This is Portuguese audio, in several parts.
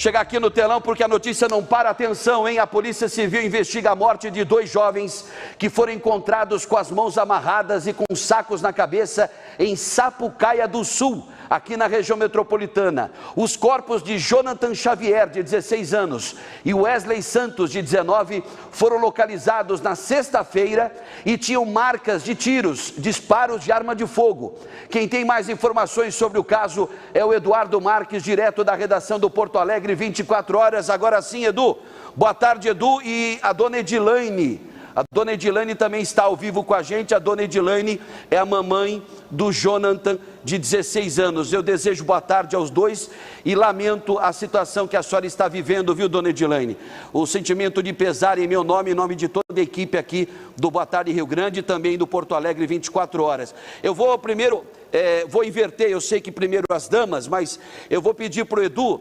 Chegar aqui no telão porque a notícia não para. Atenção, hein? A Polícia Civil investiga a morte de 2 jovens que foram encontrados com as mãos amarradas e com sacos na cabeça em Sapucaia do Sul, aqui na região metropolitana. Os corpos de Jonathan Xavier, de 16 anos, e Wesley Santos, de 19, foram localizados na sexta-feira e tinham marcas de tiros, disparos de arma de fogo. Quem tem mais informações sobre o caso é o Eduardo Marques, direto da redação do Porto Alegre 24 horas. Agora sim, Edu. Boa tarde, Edu. E a dona Edilane. A dona Edilane também está ao vivo com a gente. A dona Edilane é a mamãe do Jonathan, de 16 anos. Eu desejo boa tarde aos dois e lamento a situação que a senhora está vivendo, viu, dona Edilane? O sentimento de pesar em meu nome, em nome de toda a equipe aqui do Boa Tarde Rio Grande e também do Porto Alegre 24 horas. Eu vou primeiro, vou inverter, eu sei que primeiro as damas, mas eu vou pedir para o Edu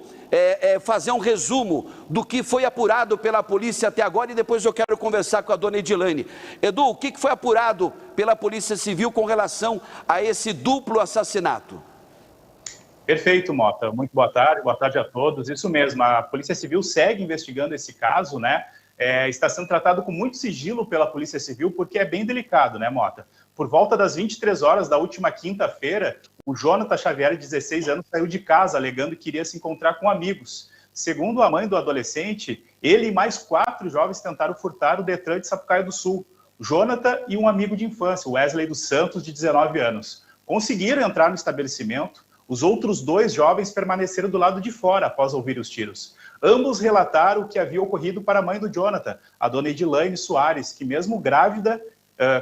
fazer um resumo do que foi apurado pela polícia até agora e depois eu quero conversar com a dona Edilane. Edu, o que foi apurado pela Polícia Civil com relação a esse duplo assassinato? Perfeito, Mota. Muito boa tarde a todos. Isso mesmo, a Polícia Civil segue investigando esse caso, né? Está sendo tratado com muito sigilo pela Polícia Civil porque é bem delicado, né, Mota? Por volta das 23 horas da última quinta-feira, o Jonathan Xavier, de 16 anos, saiu de casa alegando que iria se encontrar com amigos. Segundo a mãe do adolescente, ele e mais 4 jovens tentaram furtar o Detran de Sapucaia do Sul. Jonathan e um amigo de infância, Wesley dos Santos, de 19 anos. Conseguiram entrar no estabelecimento. Os outros 2 jovens permaneceram do lado de fora após ouvir os tiros. Ambos relataram o que havia ocorrido para a mãe do Jonathan, a dona Edilane Soares, que mesmo grávida,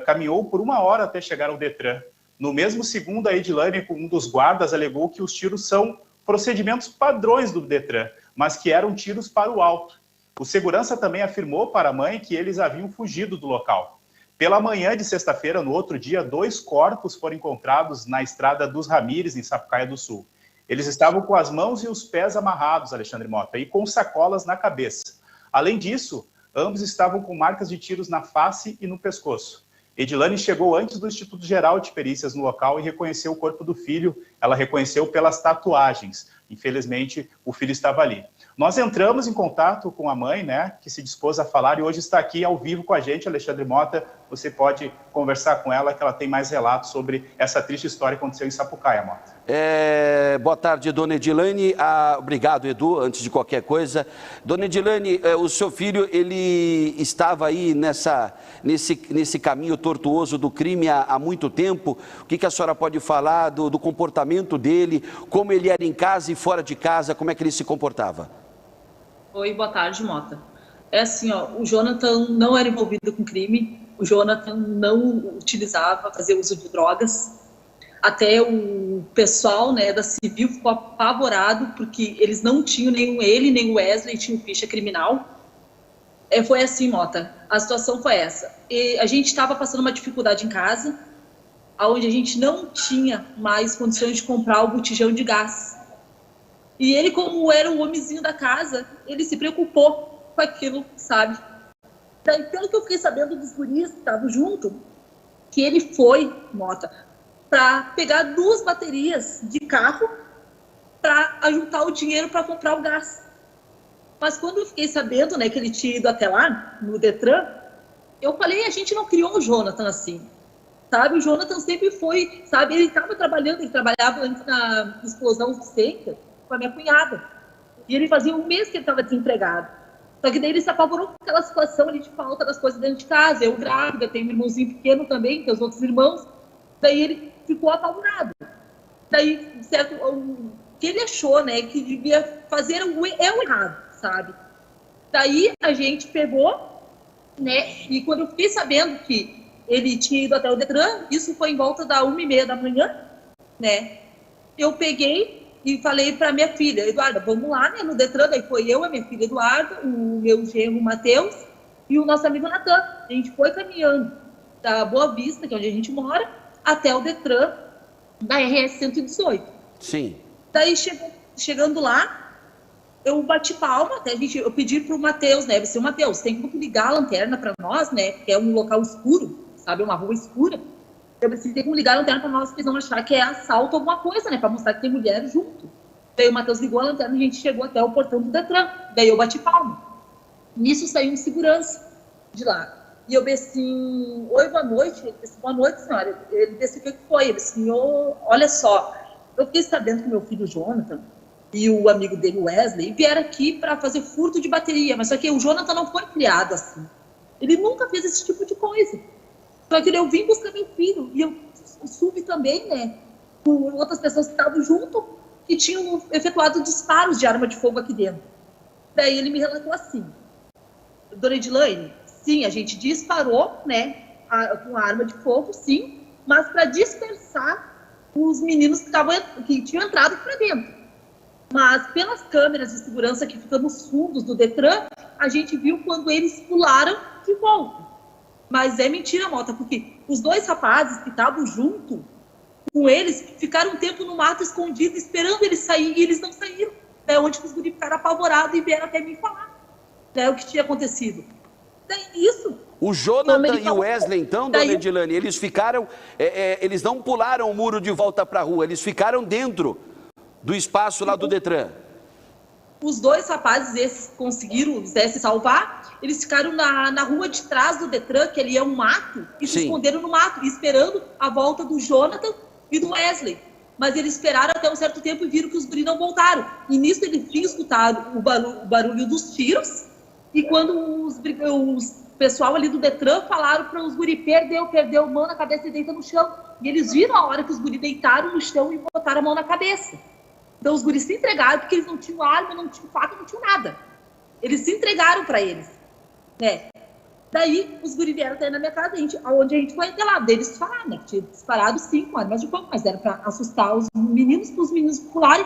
caminhou por 1 hora até chegar ao Detran. No mesmo segundo, a Edilane, um dos guardas, alegou que os tiros são procedimentos padrões do Detran, mas que eram tiros para o alto. O segurança também afirmou para a mãe que eles haviam fugido do local. Pela manhã de sexta-feira, no outro dia, 2 corpos foram encontrados na estrada dos Ramires, em Sapucaia do Sul. Eles estavam com as mãos e os pés amarrados, Alexandre Mota, e com sacolas na cabeça. Além disso, ambos estavam com marcas de tiros na face e no pescoço. Edilane chegou antes do Instituto Geral de Perícias no local e reconheceu o corpo do filho. Ela reconheceu pelas tatuagens. Infelizmente, o filho estava ali. Nós entramos em contato com a mãe, né, que se dispôs a falar e hoje está aqui ao vivo com a gente, Alexandre Mota. Você pode conversar com ela, que ela tem mais relatos sobre essa triste história que aconteceu em Sapucaia, Mota. Boa tarde, dona Edilane. Obrigado, Edu, antes de qualquer coisa. Dona Edilane, o seu filho, ele estava aí nesse caminho tortuoso do crime há muito tempo. O que a senhora pode falar do comportamento dele, como ele era em casa e fora de casa, como é que ele se comportava? Oi, boa tarde, Mota. É assim, ó, o Jonathan não era envolvido com crime, o Jonathan não fazia uso de drogas. Até o pessoal, né, da Civil ficou apavorado, porque eles não tinham, nem ele, nem o Wesley, tinham ficha criminal. Foi assim, Mota, a situação foi essa. A gente estava passando uma dificuldade em casa, onde a gente não tinha mais condições de comprar o botijão de gás. E ele, como era o homenzinho da casa, ele se preocupou com aquilo, sabe? Daí, pelo que eu fiquei sabendo dos guris que estavam junto, que ele foi, Mota, para pegar 2 baterias de carro para ajuntar o dinheiro para comprar o gás. Mas quando eu fiquei sabendo, né, que ele tinha ido até lá, no Detran, eu falei, a gente não criou o Jonathan assim, sabe? O Jonathan sempre foi, sabe, ele estava trabalhando, ele trabalhava antes na explosão Center com a minha cunhada. E ele fazia 1 mês que ele estava desempregado. Só que daí ele se apavorou com aquela situação ali de falta das coisas dentro de casa. Eu grávida, tenho um irmãozinho pequeno também, tem os outros irmãos. Daí ele ficou apavorado. Daí, certo, o que ele achou, né, que devia fazer o errado, sabe? Daí a gente pegou, né, e quando eu fiquei sabendo que ele tinha ido até o Detran, isso foi em volta da 1h30 da manhã, né, eu peguei e falei para minha filha, Eduarda, vamos lá, né, no Detran. Daí foi eu, a minha filha Eduarda, o meu genro Matheus e o nosso amigo Natan. A gente foi caminhando da Boa Vista, que é onde a gente mora, até o Detran da RS 118. Sim. Daí, chegando lá, eu bati palma, até eu pedi para o Matheus, né, o Matheus, tem como ligar a lanterna para nós, né, porque é um local escuro, sabe, uma rua escura. Eu preciso ter como ligar a lanterna para nós, porque eles vão achar que é assalto ou alguma coisa, né, para mostrar que tem mulher junto. Daí o Matheus ligou a lanterna e a gente chegou até o portão do Detran. Daí eu bati palma. Nisso saiu um segurança de lá. E eu disse assim, oi, boa noite. Ele disse, boa noite, senhora. Ele disse, o que foi? Ele disse, olha só, eu fiquei sabendo que meu filho Jonathan e o amigo dele, Wesley, vieram aqui para fazer furto de bateria, mas só que o Jonathan não foi criado assim. Ele nunca fez esse tipo de coisa. Só que eu vim buscar meu filho e eu soube também, né, com outras pessoas que estavam junto, que tinham efetuado disparos de arma de fogo aqui dentro. Daí ele me relatou assim, dona Edilane, sim, a gente disparou, né, com a arma de fogo, sim, mas para dispersar os meninos que tinham entrado para dentro. Mas pelas câmeras de segurança que ficam nos fundos do Detran, a gente viu quando eles pularam de volta. Mas é mentira, Mota, porque os dois rapazes que estavam junto com eles ficaram um tempo no mato escondido, esperando eles saírem, e eles não saíram. É onde os guris ficaram apavorados e vieram até mim falar, né, o que tinha acontecido. Daí isso... O Jonathan e o Wesley, então, dona Edilane, eles ficaram, eles não pularam o muro de volta para a rua, eles ficaram dentro do espaço lá do Detran. Os dois rapazes, esses conseguiram se salvar, eles ficaram na rua de trás do Detran, que ali é um mato, e se esconderam no mato, esperando a volta do Jonathan e do Wesley. Mas eles esperaram até um certo tempo e viram que os guris não voltaram. E nisso eles tinham escutado o barulho dos tiros, e quando os pessoal ali do Detran falaram para os guri, perdeu a mão na cabeça e deita no chão. E eles viram a hora que os guri deitaram no chão e botaram a mão na cabeça. Então os guris se entregaram porque eles não tinham arma, não tinham faca, não tinham nada. Eles se entregaram para eles, né? Daí os guris vieram até na minha casa, onde a gente foi até lá. Eles falaram, né, que tinha disparado 5 armas de fogo, mas era para assustar os meninos, para os meninos pularem,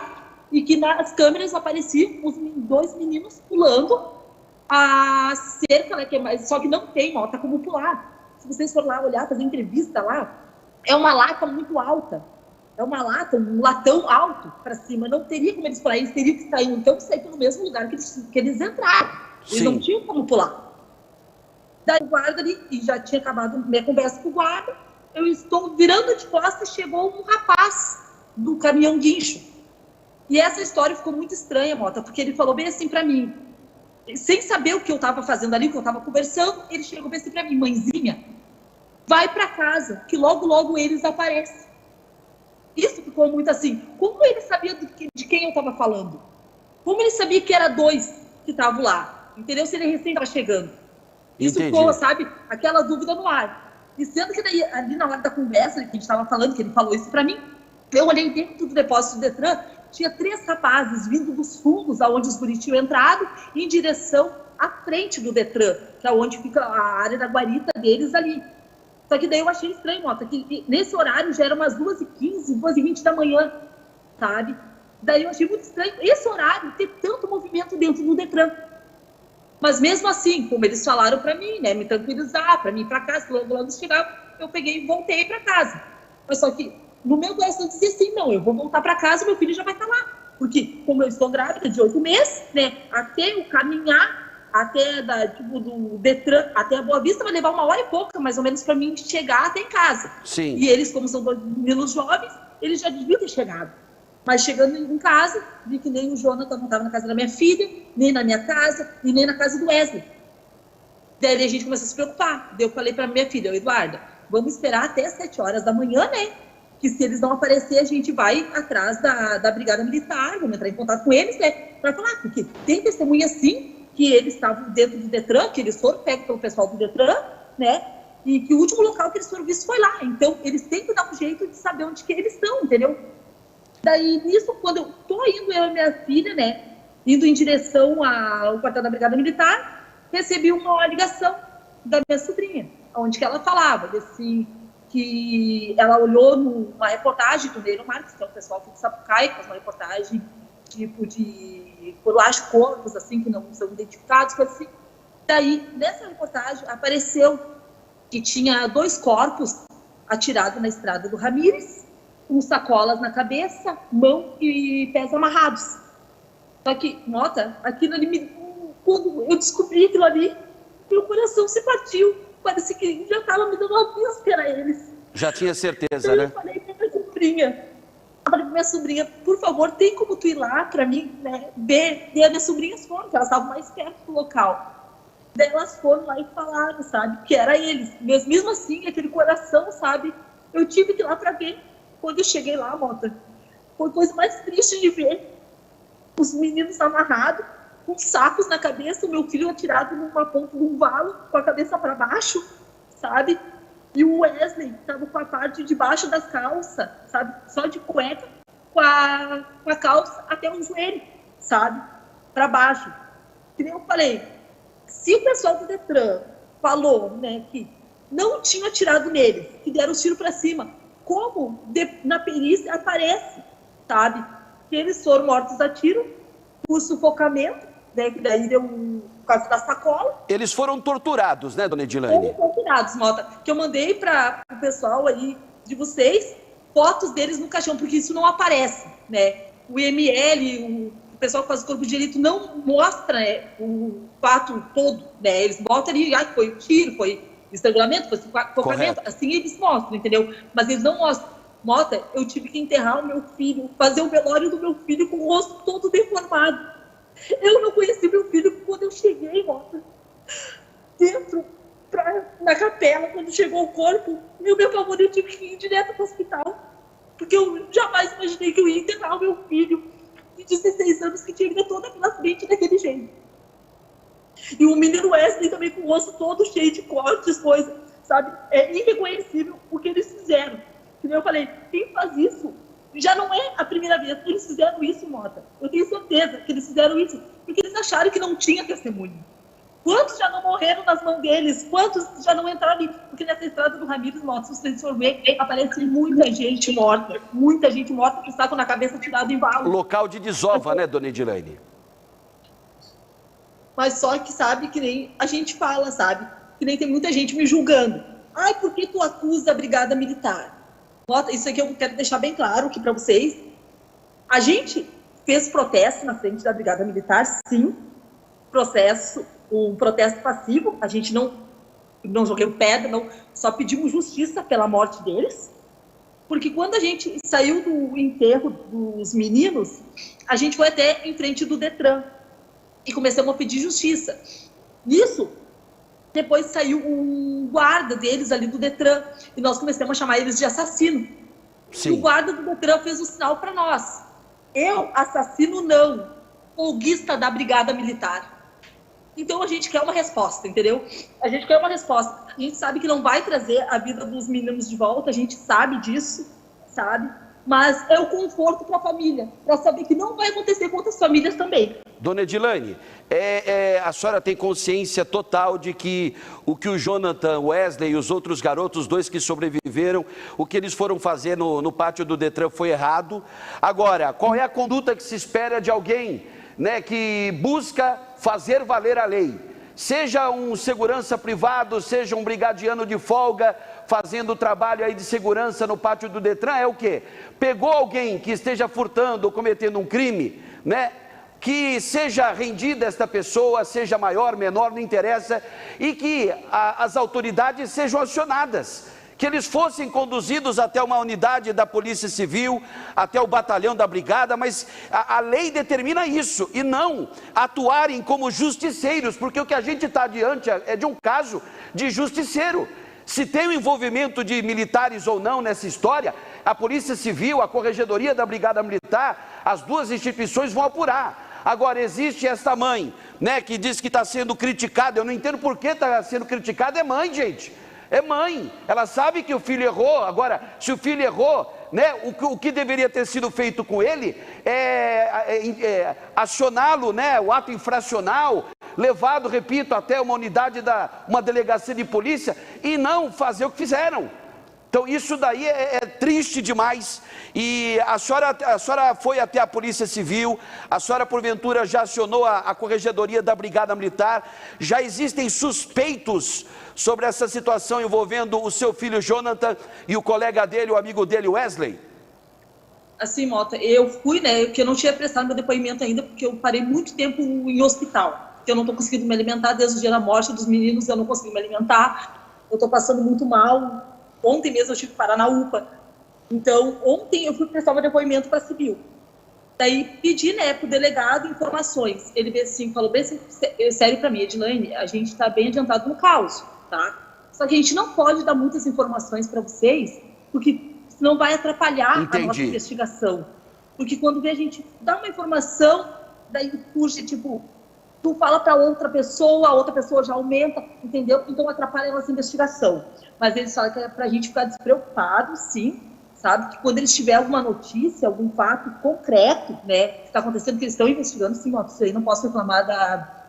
e que nas câmeras apareciam os 2 meninos pulando a cerca, né, só que não tem Mota como pular. Se vocês forem lá olhar, fazer entrevista lá, é uma lata muito alta. É uma lata, um latão alto para cima. Não teria como eles pular. Eles teriam que sair, então, pelo mesmo lugar que eles entraram. Eles não tinham como pular. Daí o guarda ali, e já tinha acabado minha conversa com o guarda, eu estou virando de costas e chegou um rapaz do caminhão guincho. E essa história ficou muito estranha, Mota, porque ele falou bem assim para mim, sem saber o que eu estava fazendo ali, o que eu estava conversando, ele chegou bem assim para mim, mãezinha, vai para casa, que logo, logo eles aparecem. Isso ficou muito assim, como ele sabia de quem eu estava falando? Como ele sabia que era 2 que estavam lá? Entendeu? Se ele recém estava chegando. Isso ficou, sabe, aquela dúvida no ar. E sendo que daí, ali na hora da conversa que a gente estava falando, que ele falou isso para mim, eu olhei dentro do depósito do Detran, tinha 3 rapazes vindo dos fundos aonde os guris tinham entrado, em direção à frente do Detran, que é onde fica a área da guarita deles ali. Só que daí eu achei estranho, Mota, que nesse horário já era umas 2h15, 2h20 da manhã, sabe? Daí eu achei muito estranho esse horário ter tanto movimento dentro do Detran. Mas mesmo assim, como eles falaram para mim, né, me tranquilizar, para mim ir para casa, logo chegar, eu peguei e voltei para casa. Mas só que no meu coração eu dizia assim, não, eu vou voltar para casa, meu filho já vai estar lá. Porque como eu estou grávida de 8 meses, né, até eu caminhar, até do Detran, até a Boa Vista, vai levar 1h e pouca, mais ou menos, para mim chegar até em casa. Sim. E eles, como são 2 meninos jovens, eles já deviam ter chegado. Mas chegando em casa, vi que nem o Jonathan não estava na casa da minha filha, nem na minha casa, e nem na casa do Wesley. Daí a gente começou a se preocupar. Daí eu falei para minha filha, Eduarda, vamos esperar até as 7 horas da manhã, né? Que se eles não aparecer, a gente vai atrás da Brigada Militar, vamos entrar em contato com eles, né? Para falar, porque tem testemunha sim, que eles estavam dentro do Detran, que eles foram pegos pelo pessoal do Detran, né? E que o último local que eles foram vistos foi lá. Então, eles têm que dar um jeito de saber onde que eles estão, entendeu? Daí, nisso, quando eu tô indo, eu e minha filha, né? Indo em direção ao quartel da Brigada Militar, recebi uma ligação da minha sobrinha, onde que ela falava, assim, que ela olhou numa reportagem do Neiro Marques, que é um pessoal aqui de Sapucaia, que faz uma reportagem tipo de coroagem corpos, assim, que não são identificados, coisa assim. Daí, nessa reportagem, apareceu que tinha 2 corpos atirados na estrada do Ramírez, com sacolas na cabeça, mão e pés amarrados. Só que, nota, aquilo ali, quando eu descobri aquilo ali, meu coração se partiu. Parece que já estava me dando uma víspera a eles. Já tinha certeza, então, né? Eu falei para minha sobrinha, falei pra minha sobrinha, por favor, tem como tu ir lá pra mim, né, ver? E as minhas sobrinhas foram, porque elas estavam mais perto do local. Daí elas foram lá e falaram, sabe, que era eles. Mas mesmo assim, aquele coração, sabe, eu tive que ir lá pra ver. Quando eu cheguei lá, Mota, foi a coisa mais triste de ver. Os meninos amarrados, com sacos na cabeça, o meu filho atirado numa ponta de um valo, com a cabeça para baixo, sabe? E o Wesley estava com a parte de baixo das calças, sabe? Só de cueca, com a calça até o joelho, sabe? Para baixo. Que nem eu falei, se o pessoal do Detran falou, né, que não tinha atirado neles, que deram os tiros para cima, como na perícia aparece, sabe? Que eles foram mortos a tiro por sufocamento, né, que daí deu por causa da sacola. Eles foram torturados, né, dona Edilane? Foram torturados, Mota. Que eu mandei para o pessoal aí de vocês fotos deles no caixão, porque isso não aparece, né? O IML, o pessoal que faz o corpo de delito não mostra, né, o fato todo, né? Eles mostram ali, foi tiro, foi estrangulamento, foi sufocamento, assim eles mostram, entendeu? Mas eles não mostram. Mota, eu tive que enterrar o meu filho, fazer o velório do meu filho com o rosto todo deformado. Eu não conheci meu filho quando eu cheguei, Mota, dentro, na capela, quando chegou o corpo, eu me apavorei, eu tive que ir direto para o hospital, porque eu jamais imaginei que eu ia enterrar o meu filho de 16 anos, que tinha vida toda pela frente daquele jeito. E o menino Wesley também com o rosto todo cheio de cortes, coisa, sabe? É irreconhecível o que eles fizeram. Como eu falei, quem faz isso já não é a primeira vez que eles fizeram isso, Mota. Eu tenho certeza que eles fizeram isso porque eles acharam que não tinha testemunho. Quantos já não morreram nas mãos deles? Quantos já não entraram ali? Porque nessa estrada do Ramírez, Mota, se vocês for ver, aparece muita gente morta com o saco na cabeça tirado em vala. Local de desova, né, dona Edilane? Mas só que, sabe, que nem a gente fala, sabe? Que nem tem muita gente me julgando. Ai, por que tu acusa a Brigada Militar? Mota, isso aqui eu quero deixar bem claro aqui para vocês. A gente fez protesto na frente da Brigada Militar, sim. Um protesto passivo. A gente não joguemos pedra, não, só pedimos justiça pela morte deles. Porque quando a gente saiu do enterro dos meninos, a gente foi até em frente do Detran e começamos a pedir justiça. Nisso, depois saiu um guarda deles ali do Detran e nós começamos a chamar eles de assassino. Sim. E o guarda do Detran fez um sinal para nós. Eu, assassino não, folguista da Brigada Militar. Então a gente quer uma resposta, entendeu? A gente quer uma resposta. A gente sabe que não vai trazer a vida dos meninos de volta, a gente sabe disso, sabe? Mas é o conforto para a família, para saber que não vai acontecer com outras famílias também. Dona Edilane, a senhora tem consciência total de que o Jonathan, Wesley e os outros garotos, dois que sobreviveram, o que eles foram fazer no pátio do Detran foi errado. Agora, qual é a conduta que se espera de alguém, né, que busca fazer valer a lei? Seja um segurança privado, seja um brigadiano de folga, fazendo trabalho aí de segurança no pátio do Detran, é o quê? Pegou alguém que esteja furtando ou cometendo um crime, né? Que seja rendida esta pessoa, seja maior, menor, não interessa, e que as autoridades sejam acionadas, que eles fossem conduzidos até uma unidade da Polícia Civil, até o batalhão da Brigada, mas a lei determina isso, e não atuarem como justiceiros, porque o que a gente está diante é de um caso de justiceiro. Se tem o envolvimento de militares ou não nessa história, a Polícia Civil, a Corregedoria da Brigada Militar, as duas instituições vão apurar. Agora, existe esta mãe, né, que diz que está sendo criticada. Eu não entendo por que está sendo criticada. É mãe, gente, é mãe, ela sabe que o filho errou. Agora, se o filho errou, né, o que deveria ter sido feito com ele é acioná-lo, né, o ato infracional, levado, repito, até uma unidade uma delegacia de polícia, e não fazer o que fizeram. Então isso daí é triste demais. E a senhora foi até a Polícia Civil, a senhora porventura já acionou a Corregedoria da Brigada Militar. Já existem suspeitos sobre essa situação envolvendo o seu filho Jonathan e o colega dele, o amigo dele, Wesley? Assim, Mota, eu fui, né, que eu não tinha prestado meu depoimento ainda, porque eu parei muito tempo em hospital, que eu não estou conseguindo me alimentar desde o dia da morte dos meninos, eu não consigo me alimentar, eu estou passando muito mal. Ontem mesmo eu tive que parar na UPA, Então, ontem eu fui prestar um depoimento para civil. Daí pedi, né, para o delegado informações. Ele veio assim, falou bem assim, sério para mim, Edilane, a gente está bem adiantado no caos, tá? Só que a gente não pode dar muitas informações para vocês, porque senão vai atrapalhar a nossa investigação. Porque quando vê a gente dá uma informação, daí puxa, tipo, tu fala para outra pessoa, a outra pessoa já aumenta, entendeu? Então atrapalha a nossa investigação. Mas eles falam que é para a gente ficar despreocupado, sim, sabe? Que quando eles tiverem alguma notícia, algum fato concreto, né, que está acontecendo, que eles estão investigando, sim, ó, isso aí não posso reclamar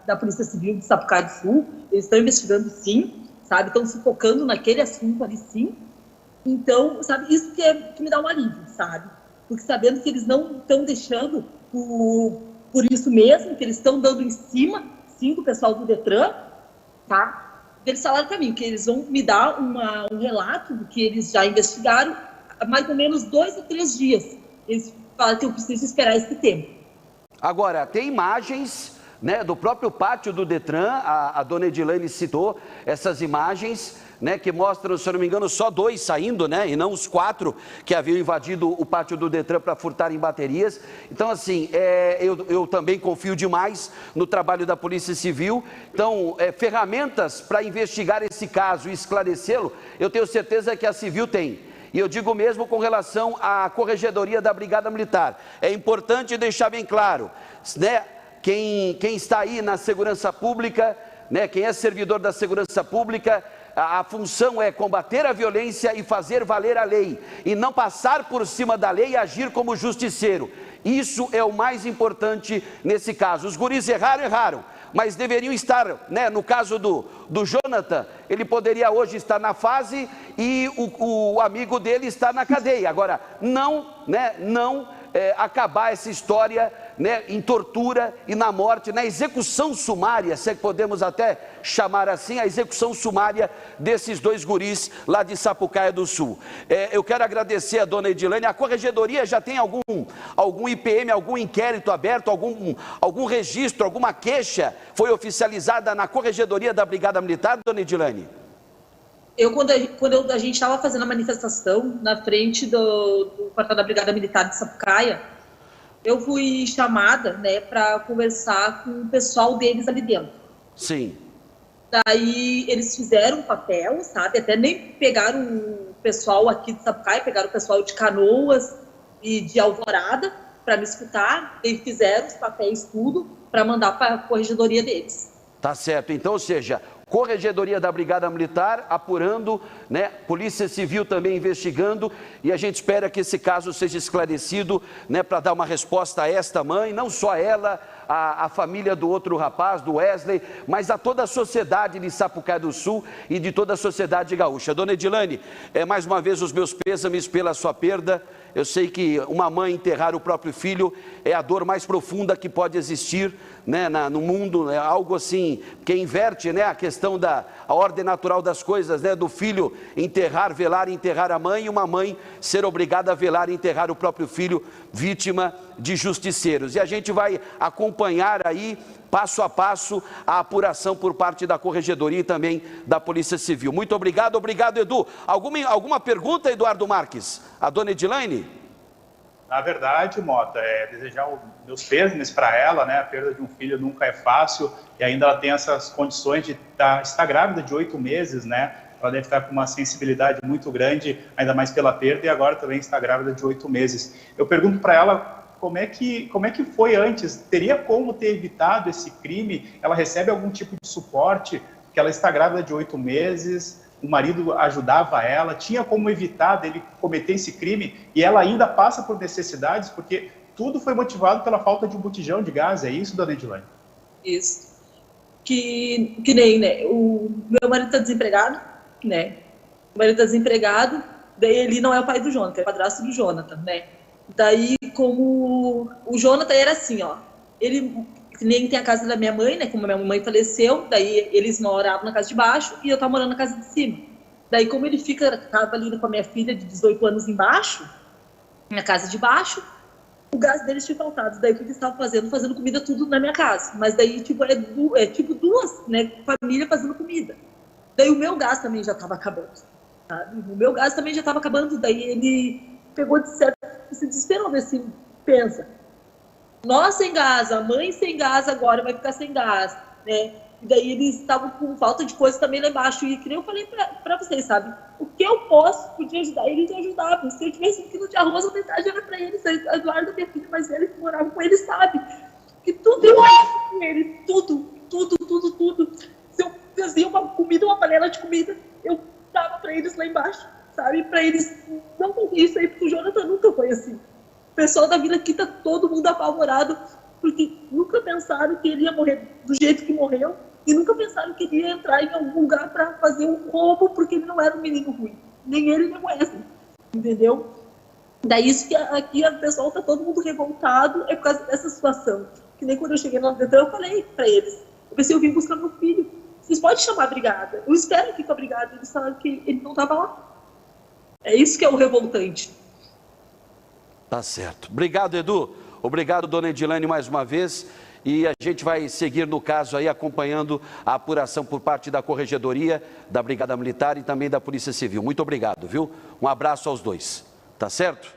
da Polícia Civil de Sapucaia do Sul, eles estão investigando, sim, sabe? Estão se focando naquele assunto ali, sim. Então, sabe, isso que me dá um alívio, sabe? Porque sabendo que eles não estão deixando por isso mesmo, que eles estão dando em cima, sim, do pessoal do Detran, tá? Eles falaram para mim que eles vão me dar um relato do que eles já investigaram há mais ou menos 2 ou 3 dias. Eles falaram que eu preciso esperar esse tempo. Agora, tem imagens, né, do próprio pátio do Detran, a dona Edilane citou essas imagens, né, que mostram, se eu não me engano, só 2 saindo, né, e não os 4 que haviam invadido o pátio do Detran para furtarem baterias. Então, assim, eu também confio demais no trabalho da Polícia Civil. Então, ferramentas para investigar esse caso e esclarecê-lo, eu tenho certeza que a Civil tem. E eu digo mesmo com relação à Corregedoria da Brigada Militar. É importante deixar bem claro, né, quem está aí na segurança pública, né, quem é servidor da segurança pública, a função é combater a violência e fazer valer a lei, e não passar por cima da lei e agir como justiceiro. Isso é o mais importante nesse caso. Os guris erraram, mas deveriam estar, né, no caso do Jonathan, ele poderia hoje estar na fase e o amigo dele está na cadeia. Agora, não acabar essa história, né, em tortura e na morte, na execução sumária, se é que podemos até chamar assim, a execução sumária desses 2 guris lá de Sapucaia do Sul. Eu quero agradecer a dona Edilane. A Corregedoria já tem algum IPM, algum inquérito aberto, algum registro, alguma queixa foi oficializada na Corregedoria da Brigada Militar, dona Edilane? Quando a gente estava fazendo a manifestação na frente do quartel da Brigada Militar de Sapucaia, eu fui chamada, né, para conversar com o pessoal deles ali dentro. Sim. Daí eles fizeram um papel, sabe? Até nem pegaram o pessoal aqui de Sapucaia, pegaram o pessoal de Canoas e de Alvorada para me escutar. E fizeram os papéis tudo para mandar para a corregedoria deles. Tá certo. Então, ou seja, Corregedoria da Brigada Militar apurando, né? Polícia Civil também investigando, e a gente espera que esse caso seja esclarecido, né? Para dar uma resposta a esta mãe, não só ela, a família do outro rapaz, do Wesley, mas a toda a sociedade de Sapucaia do Sul e de toda a sociedade gaúcha. Dona Edilane, mais uma vez os meus pêsames pela sua perda. Eu sei que uma mãe enterrar o próprio filho é a dor mais profunda que pode existir, né, no mundo, é algo assim que inverte, né, a questão a ordem natural das coisas, né, do filho enterrar, velar e enterrar a mãe, e uma mãe ser obrigada a velar e enterrar o próprio filho, vítima de justiceiros. E a gente vai acompanhar aí, passo a passo, a apuração por parte da Corregedoria e também da Polícia Civil. Muito obrigado, Edu. Alguma pergunta, Eduardo Marques? A dona Edilane? Na verdade, Mota, desejar os meus pêsames para ela, né? A perda de um filho nunca é fácil, e ainda ela tem essas condições de estar grávida de 8 meses, né? Ela deve estar com uma sensibilidade muito grande, ainda mais pela perda, e agora também está grávida de 8 meses. Eu pergunto para ela como é que foi antes? Teria como ter evitado esse crime? Ela recebe algum tipo de suporte? Que ela está grávida de 8 meses, o marido ajudava ela, tinha como evitar dele cometer esse crime, e ela ainda passa por necessidades, porque tudo foi motivado pela falta de um botijão de gás. É isso, dona Edilane? Isso. Que nem, né, o meu marido está desempregado, né? O marido está desempregado, daí ele não é o pai do Jonathan, é o padrasto do Jonathan, né? Daí, como o Jonathan era assim, ó, ele nem tem a casa da minha mãe, né, como a minha mãe faleceu, daí eles moravam na casa de baixo e eu tava morando na casa de cima. Daí, como ele tava ali com a minha filha de 18 anos embaixo, na casa de baixo, o gás deles tinha faltado. Daí, o que eles estavam fazendo comida tudo na minha casa. Mas daí, tipo, tipo 2, né, família fazendo comida. Daí, o meu gás também já tava acabando, sabe? O meu gás também já tava acabando, daí pegou de certo, se desesperou, assim, pensa. Nós sem gás, a mãe sem gás agora vai ficar sem gás, né? E daí eles estavam com falta de coisa também lá embaixo. E que nem eu falei pra vocês, sabe? O que eu podia ajudar, eles ajudavam. Se eu tivesse um quilo de arroz, a metade era pra eles. A Eduardo, minha filha mais velha, que morava com eles, sabe? Que tudo eu faço com eles. Tudo. Se eu fazia uma comida, uma panela de comida, eu dava pra eles lá embaixo, sabe? Pra eles não fazer isso aí, porque o Jonathan nunca foi assim. O pessoal da vila aqui tá todo mundo apavorado, porque nunca pensaram que ele ia morrer do jeito que morreu, e nunca pensaram que ele ia entrar em algum lugar para fazer um roubo, porque ele não era um menino ruim. Nem ele, nem o Wesley, entendeu? Daí isso que aqui o pessoal tá todo mundo revoltado, é por causa dessa situação. Que nem quando eu cheguei lá dentro, eu falei para eles, eu pensei, eu vim buscar meu filho, vocês podem chamar a brigada, eu espero aqui com a brigada. Eles falaram que ele não estava lá. É isso que é o revoltante. Tá certo. Obrigado, Edu. Obrigado, dona Edilane, mais uma vez. E a gente vai seguir no caso aí, acompanhando a apuração por parte da Corregedoria, da Brigada Militar e também da Polícia Civil. Muito obrigado, viu? Um abraço aos dois. Tá certo?